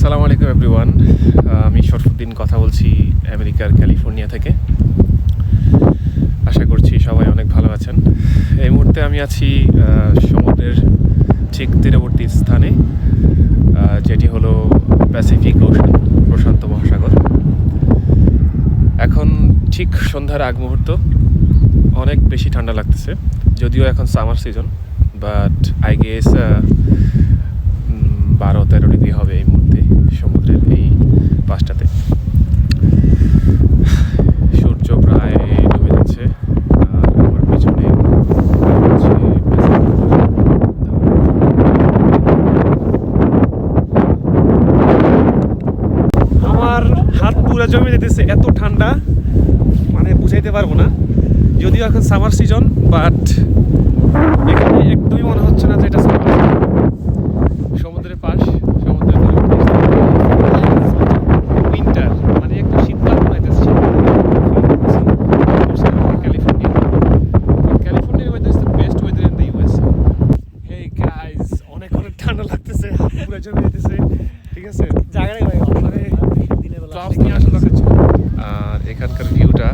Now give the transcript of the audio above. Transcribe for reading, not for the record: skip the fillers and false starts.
আসসালামু আলাইকুম এভরিওয়ান। আমি শরফুদ্দিন কথা বলছি আমেরিকার ক্যালিফোর্নিয়া থেকে। আশা করছি সবাই অনেক ভালো আছেন। এই মুহূর্তে আমি আছি সমুদ্রের ঠিক তীরবর্তী স্থানে, যেটি হলো প্যাসিফিক ওশান, প্রশান্ত মহাসাগর। এখন ঠিক সন্ধ্যার আগ মুহূর্ত, অনেক বেশি ঠান্ডা লাগতেছে, যদিও এখন summer season, but I guess 12-13 degree হবে এই মুহূর্তে সমুদ্রের এই পাশটাতে। সূর্য প্রায় ডুবে যাচ্ছে আর আমার পেছনে আমার হাত পুরো জমে যেতেছে, এত ঠান্ডা মানে বুঝাইতে পারবো না। যদিও এখন সামার সিজন, বাট এখানে একদমই মনে হচ্ছে না যে এটা সামার। সমুদ্রের পাশ, সমুদ্রের উইন্টার, মানে একটু শীতকাল মনে হইতেছে। ক্যালিফোর্নিয়ার weather is the best weather in the USA. Hey guys, অনেক অনেক ঠান্ডা লাগতেছে, হাত পুরো জমে যেতেছে। ঠিক আছে, জায়গাটাই মানে ক্লাবস নিয়ে আসা দরকার ছিল। আর এখানকার ভিউটা